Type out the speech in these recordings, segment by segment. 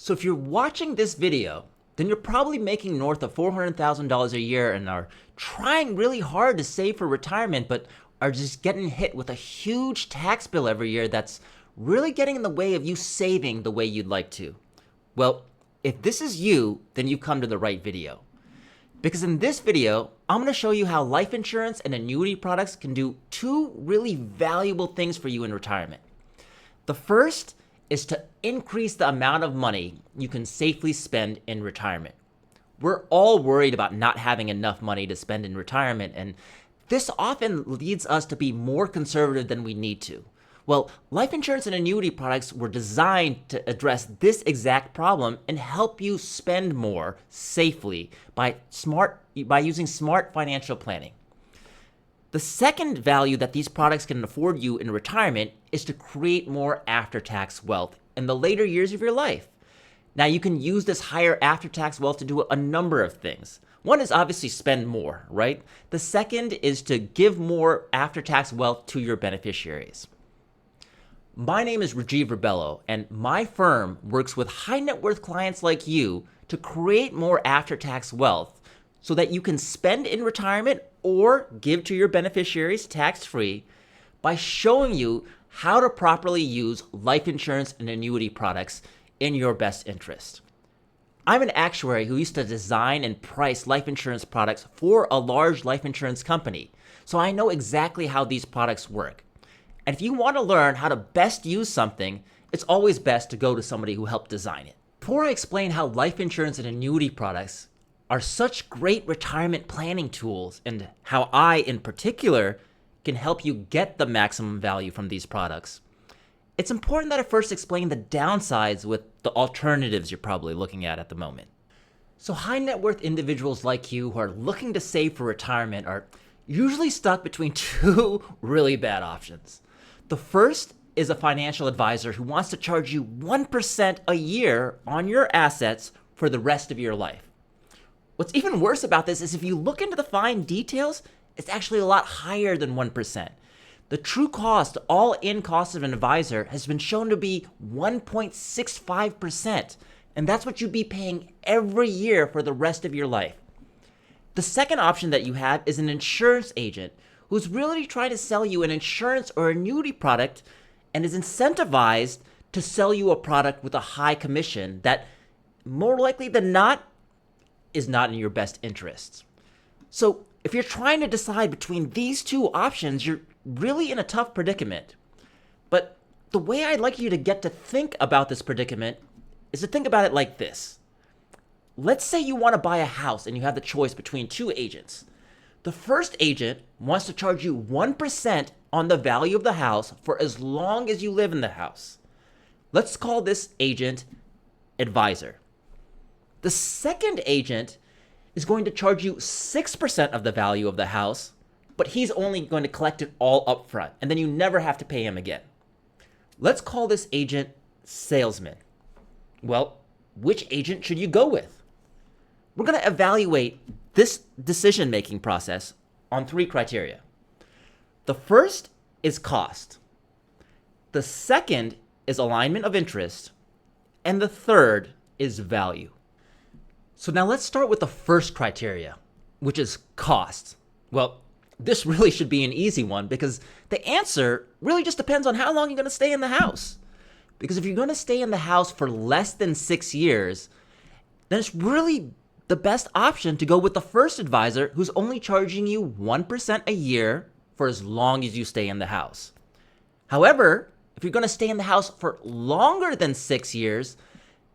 So if you're watching this video, then you're probably making north of $400,000 a year and are trying really hard to save for retirement, but are just getting hit with a huge tax bill every year that's really getting in the way of you saving the way you'd like to. Well, if this is you, then you've come to the right video. Because in this video, I'm going to show you how life insurance and annuity products can do two really valuable things for you in retirement. The first is to increase the amount of money you can safely spend in retirement. We're all worried about not having enough money to spend in retirement, and this often leads us to be more conservative than we need to. Well, life insurance and annuity products were designed to address this exact problem and help you spend more safely by using smart financial planning. The second value that these products can afford you in retirement is to create more after-tax wealth in the later years of your life. Now, you can use this higher after-tax wealth to do a number of things. One is obviously spend more, right? The second is to give more after-tax wealth to your beneficiaries. My name is Rajiv Rebello, and my firm works with high net worth clients like you to create more after-tax wealth so that you can spend in retirement or give to your beneficiaries tax-free by showing you how to properly use life insurance and annuity products in your best interest. I'm an actuary who used to design and price life insurance products for a large life insurance company, so I know exactly how these products work. And if you want to learn how to best use something, it's always best to go to somebody who helped design it. Before I explain how life insurance and annuity products are such great retirement planning tools and how I, in particular, can help you get the maximum value from these products, it's important that I first explain the downsides with the alternatives you're probably looking at the moment. So high net worth individuals like you who are looking to save for retirement are usually stuck between two really bad options. The first is a financial advisor who wants to charge you 1% a year on your assets for the rest of your life. What's even worse about this is if you look into the fine details, it's actually a lot higher than 1%. The true cost, all-in cost of an advisor has been shown to be 1.65%, and that's what you'd be paying every year for the rest of your life. The second option that you have is an insurance agent who's really trying to sell you an insurance or annuity product and is incentivized to sell you a product with a high commission that, more likely than not, is not in your best interests. So if you're trying to decide between these two options, you're really in a tough predicament. But the way I'd like you to get to think about this predicament is to think about it like this. Let's say you want to buy a house and you have the choice between two agents. The first agent wants to charge you 1% on the value of the house for as long as you live in the house. Let's call this agent advisor. The second agent is going to charge you 6% of the value of the house, but he's only going to collect it all up front, and then you never have to pay him again. Let's call this agent salesman. Well, which agent should you go with? We're going to evaluate this decision-making process on three criteria. The first is cost. The second is alignment of interest. And the third is value. So now let's start with the first criteria, which is cost. Well, this really should be an easy one because the answer really just depends on how long you're going to stay in the house. Because if you're going to stay in the house for less than 6 years, then it's really the best option to go with the first advisor who's only charging you 1% a year for as long as you stay in the house. However, if you're going to stay in the house for longer than 6 years,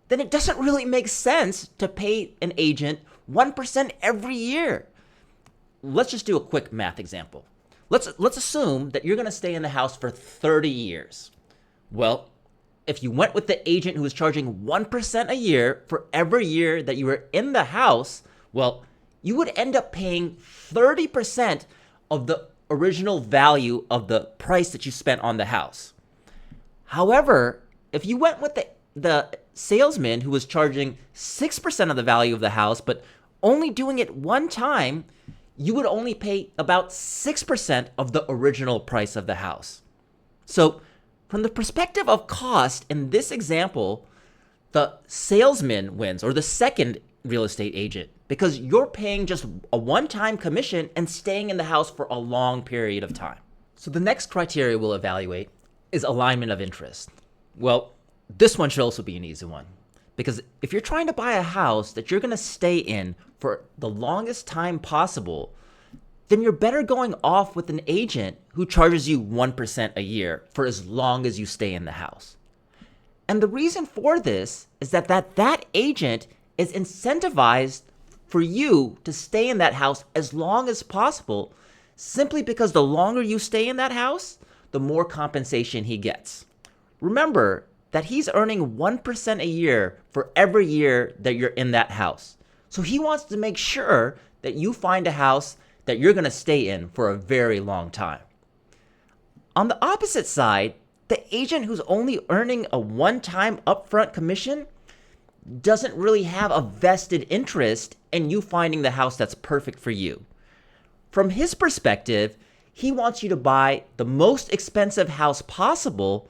then it doesn't really make sense to pay an agent 1% every year. Let's just do a quick math example. Let's assume that you're going to stay in the house for 30 years. Well, if you went with the agent who was charging 1% a year for every year that you were in the house, well, you would end up paying 30% of the original value of the price that you spent on the house. However, if you went with the salesman who was charging 6% of the value of the house, but only doing it one time, you would only pay about 6% of the original price of the house. So from the perspective of cost in this example, The salesman wins, or the second real estate agent, because you're paying just a one-time commission and staying in the house for a long period of time. So the next criteria we'll evaluate is alignment of interest. Well, this one should also be an easy one, because if you're trying to buy a house that you're going to stay in for the longest time possible, then you're better going off with an agent who charges you 1% a year for as long as you stay in the house. And the reason for this is that agent is incentivized for you to stay in that house as long as possible, simply because the longer you stay in that house, the more compensation he gets. Remember that he's earning 1% a year for every year that you're in that house. So he wants to make sure that you find a house that you're going to stay in for a very long time. On the opposite side, the agent who's only earning a one-time upfront commission doesn't really have a vested interest in you finding the house that's perfect for you. From his perspective, he wants you to buy the most expensive house possible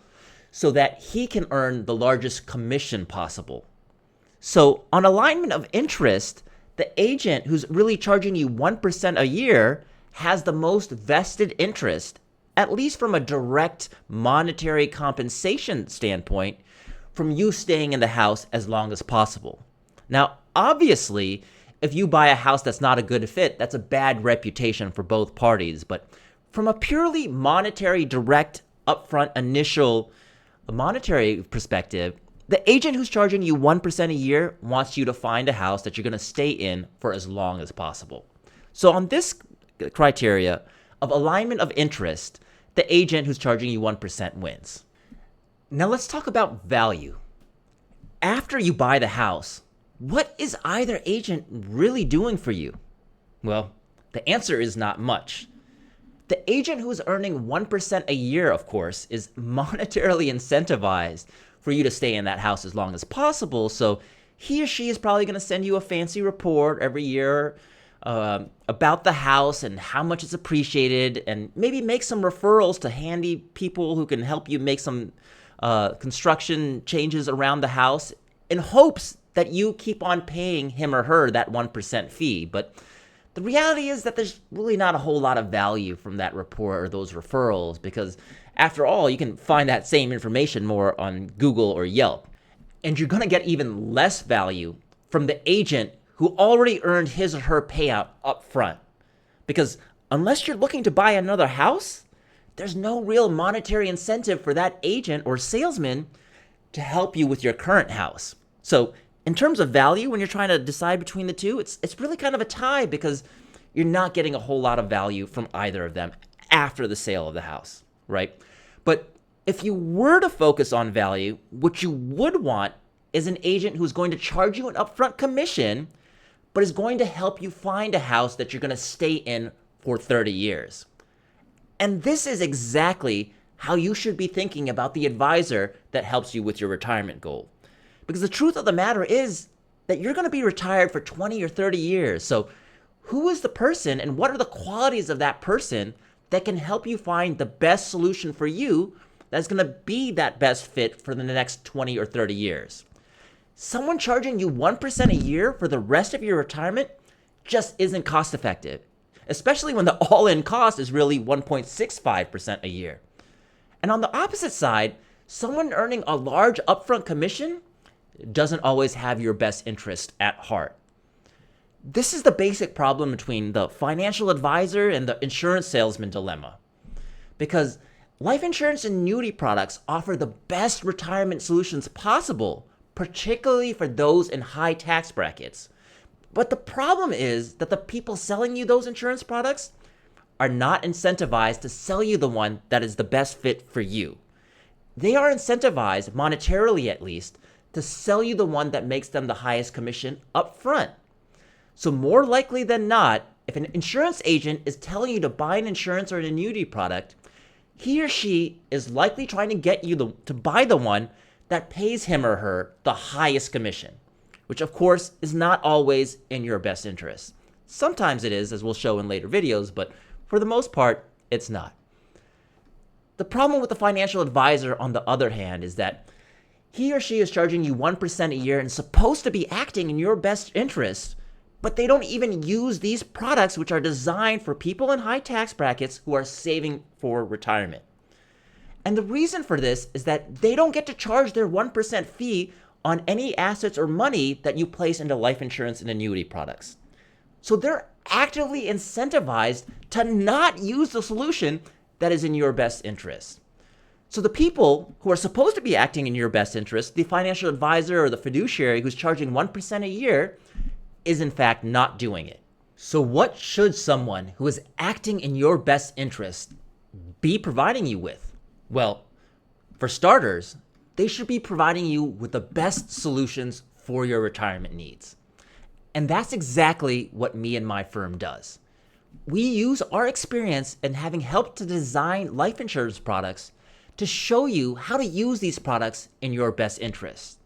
so that he can earn the largest commission possible. So on alignment of interest, the agent who's really charging you 1% a year has the most vested interest, at least from a direct monetary compensation standpoint, from you staying in the house as long as possible. Now, obviously, if you buy a house that's not a good fit, that's a bad reputation for both parties. But from a purely monetary, direct, upfront, initial monetary perspective, the agent who's charging you 1% a year wants you to find a house that you're going to stay in for as long as possible. So on this criteria of alignment of interest, the agent who's charging you 1% wins. Now let's talk about value. After you buy the house, what is either agent really doing for you? Well, the answer is not much. The agent who is earning 1% a year, of course, is monetarily incentivized for you to stay in that house as long as possible. So he or she is probably going to send you a fancy report every year about the house and how much it's appreciated, and maybe make some referrals to handy people who can help you make some construction changes around the house in hopes that you keep on paying him or her that 1% fee. But the reality is that there's really not a whole lot of value from that report or those referrals, because after all, you can find that same information more on Google or Yelp. And you're going to get even less value from the agent who already earned his or her payout up front. Because unless you're looking to buy another house, there's no real monetary incentive for that agent or salesman to help you with your current house. So in terms of value, when you're trying to decide between the two, it's really kind of a tie, because you're not getting a whole lot of value from either of them after the sale of the house, right? But if you were to focus on value, what you would want is an agent who's going to charge you an upfront commission, but is going to help you find a house that you're going to stay in for 30 years. And this is exactly how you should be thinking about the advisor that helps you with your retirement goal. Because the truth of the matter is that you're going to be retired for 20 or 30 years. So who is the person and what are the qualities of that person that can help you find the best solution for you that's going to be that best fit for the next 20 or 30 years? Someone charging you 1% a year for the rest of your retirement just isn't cost effective, especially when the all-in cost is really 1.65% a year. And on the opposite side, someone earning a large upfront commission doesn't always have your best interest at heart. This is the basic problem between the financial advisor and the insurance salesman dilemma. Because life insurance and annuity products offer the best retirement solutions possible, particularly for those in high tax brackets. But the problem is that the people selling you those insurance products are not incentivized to sell you the one that is the best fit for you. They are incentivized, monetarily at least, to sell you the one that makes them the highest commission up front. So more likely than not, if an insurance agent is telling you to buy an insurance or an annuity product, he or she is likely trying to get you to buy the one that pays him or her the highest commission, which of course is not always in your best interest. Sometimes it is, as we'll show in later videos, but for the most part, it's not. The problem with the financial advisor, on the other hand, is that He or she is charging you 1% a year and supposed to be acting in your best interest, but they don't even use these products, which are designed for people in high tax brackets who are saving for retirement. And the reason for this is that they don't get to charge their 1% fee on any assets or money that you place into life insurance and annuity products. So they're actively incentivized to not use the solution that is in your best interest. So the people who are supposed to be acting in your best interest, the financial advisor or the fiduciary who's charging 1% a year, is in fact not doing it. So what should someone who is acting in your best interest be providing you with? Well, for starters, they should be providing you with the best solutions for your retirement needs. And that's exactly what me and my firm does. We use our experience in having helped to design life insurance products to show you how to use these products in your best interest.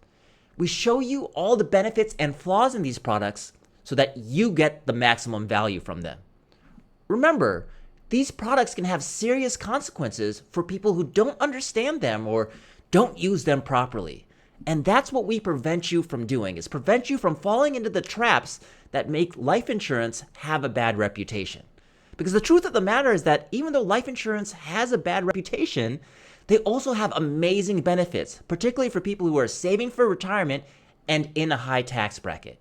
We show you all the benefits and flaws in these products so that you get the maximum value from them. Remember, these products can have serious consequences for people who don't understand them or don't use them properly. And that's what we prevent you from doing, is prevent you from falling into the traps that make life insurance have a bad reputation. Because the truth of the matter is that even though life insurance has a bad reputation, they also have amazing benefits, particularly for people who are saving for retirement and in a high tax bracket.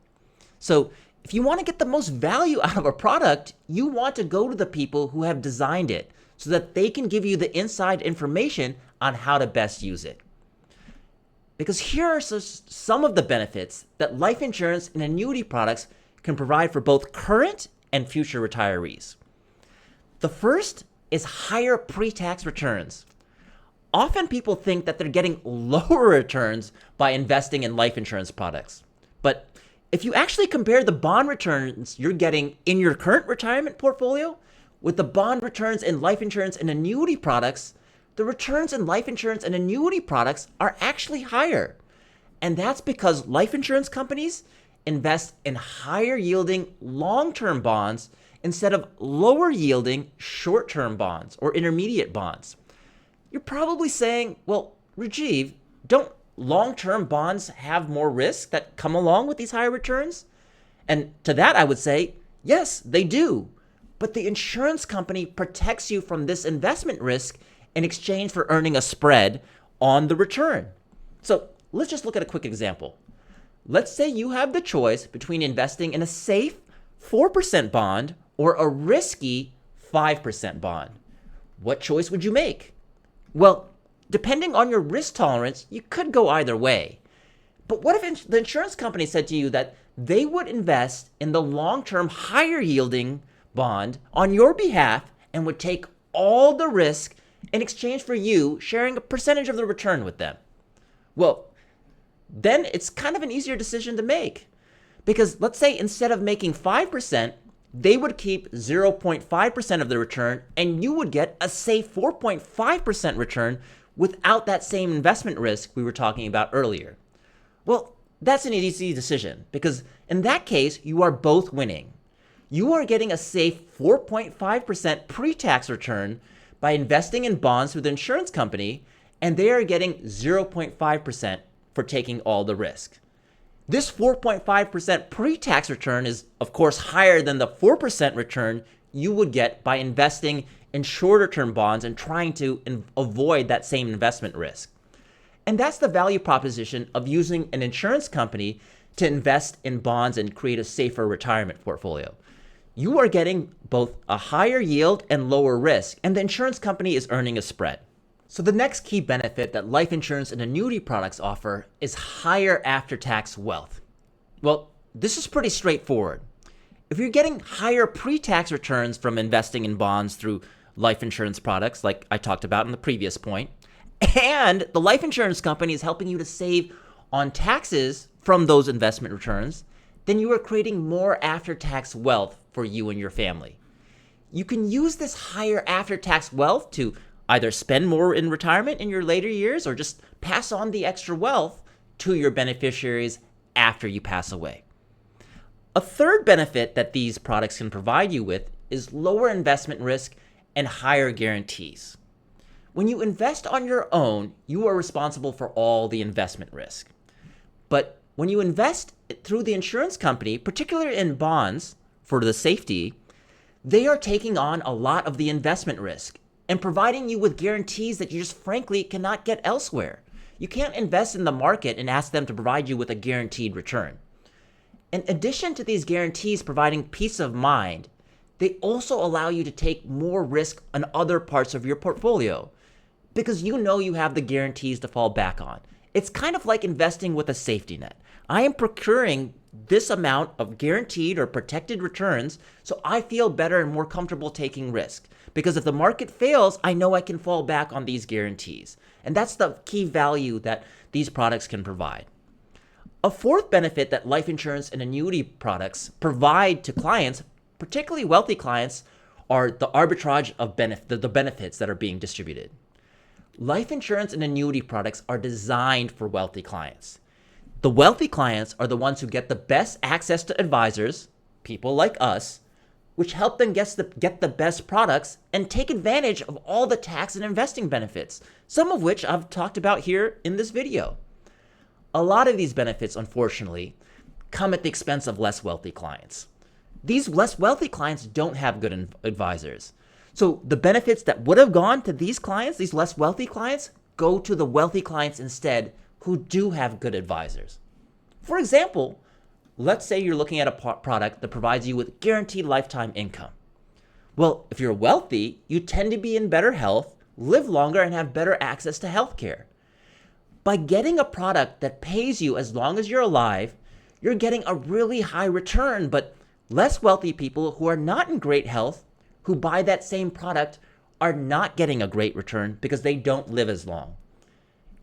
So if you want to get the most value out of a product, you want to go to the people who have designed it so that they can give you the inside information on how to best use it. Because here are some of the benefits that life insurance and annuity products can provide for both current and future retirees. The first is higher pre-tax returns. Often people think that they're getting lower returns by investing in life insurance products. But if you actually compare the bond returns you're getting in your current retirement portfolio with the bond returns in life insurance and annuity products, the returns in life insurance and annuity products are actually higher. And that's because life insurance companies invest in higher yielding long-term bonds instead of lower yielding short-term bonds or intermediate bonds. You're probably saying, well, Rajiv, don't long-term bonds have more risk that come along with these higher returns? And to that, I would say, yes, they do. But the insurance company protects you from this investment risk in exchange for earning a spread on the return. So let's just look at a quick example. Let's say you have the choice between investing in a safe 4% bond or a risky 5% bond. What choice would you make? Well, depending on your risk tolerance, you could go either way. But what if the insurance company said to you that they would invest in the long-term higher yielding bond on your behalf and would take all the risk in exchange for you sharing a percentage of the return with them? Well, then it's kind of an easier decision to make. Because let's say instead of making 5%, they would keep 0.5% of the return and you would get a safe 4.5% return without that same investment risk we were talking about earlier. Well, that's an easy decision because in that case, you are both winning. You are getting a safe 4.5% pre-tax return by investing in bonds with the insurance company, and they are getting 0.5% for taking all the risk. This 4.5% pre-tax return is, of course, higher than the 4% return you would get by investing in shorter-term bonds and trying to avoid that same investment risk. And that's the value proposition of using an insurance company to invest in bonds and create a safer retirement portfolio. You are getting both a higher yield and lower risk, and the insurance company is earning a spread. So the next key benefit that life insurance and annuity products offer is higher after-tax wealth. Well, this is pretty straightforward. If you're getting higher pre-tax returns from investing in bonds through life insurance products, like I talked about in the previous point, and the life insurance company is helping you to save on taxes from those investment returns, then you are creating more after-tax wealth for you and your family. You can use this higher after-tax wealth to either spend more in retirement in your later years or just pass on the extra wealth to your beneficiaries after you pass away. A third benefit that these products can provide you with is lower investment risk and higher guarantees. When you invest on your own, you are responsible for all the investment risk. But when you invest through the insurance company, particularly in bonds for the safety, they are taking on a lot of the investment risk and providing you with guarantees that you just frankly cannot get elsewhere. You can't invest in the market and ask them to provide you with a guaranteed return. In addition to these guarantees providing peace of mind, they also allow you to take more risk on other parts of your portfolio because you know you have the guarantees to fall back on. It's kind of like investing with a safety net. I am procuring this amount of guaranteed or protected returns so I feel better and more comfortable taking risk. Because if the market fails, I know I can fall back on these guarantees. And that's the key value that these products can provide. A fourth benefit that life insurance and annuity products provide to clients, particularly wealthy clients, are the arbitrage of the benefits that are being distributed. Life insurance and annuity products are designed for wealthy clients. The wealthy clients are the ones who get the best access to advisors, people like us, which help them get the best products and take advantage of all the tax and investing benefits, some of which I've talked about here in this video. A lot of these benefits, unfortunately, come at the expense of less wealthy clients. These less wealthy clients don't have good advisors. So the benefits that would have gone to these clients, these less wealthy clients, go to the wealthy clients instead who do have good advisors. For example, let's say you're looking at a product that provides you with guaranteed lifetime income. Well, if you're wealthy, you tend to be in better health, live longer, and have better access to healthcare. By getting a product that pays you as long as you're alive, you're getting a really high return, but less wealthy people who are not in great health, who buy that same product, are not getting a great return because they don't live as long.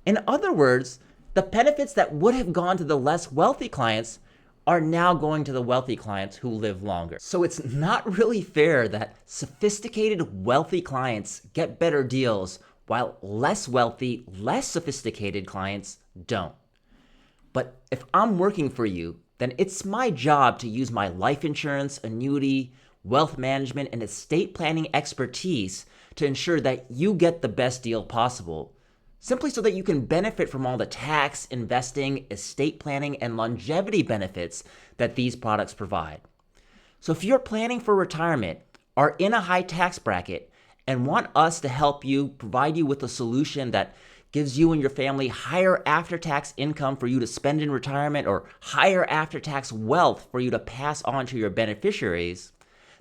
In other words, the benefits that would have gone to the less wealthy clients are now going to the wealthy clients who live longer. So it's not really fair that sophisticated wealthy clients get better deals while less wealthy, less sophisticated clients don't. But if I'm working for you, then it's my job to use my life insurance, annuity, wealth management, and estate planning expertise to ensure that you get the best deal possible, simply so that you can benefit from all the tax, investing, estate planning, and longevity benefits that these products provide. So if you're planning for retirement, are in a high tax bracket, and want us to help you, provide you with a solution that gives you and your family higher after-tax income for you to spend in retirement or higher after-tax wealth for you to pass on to your beneficiaries,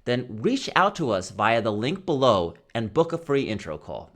then reach out to us via the link below and book a free intro call.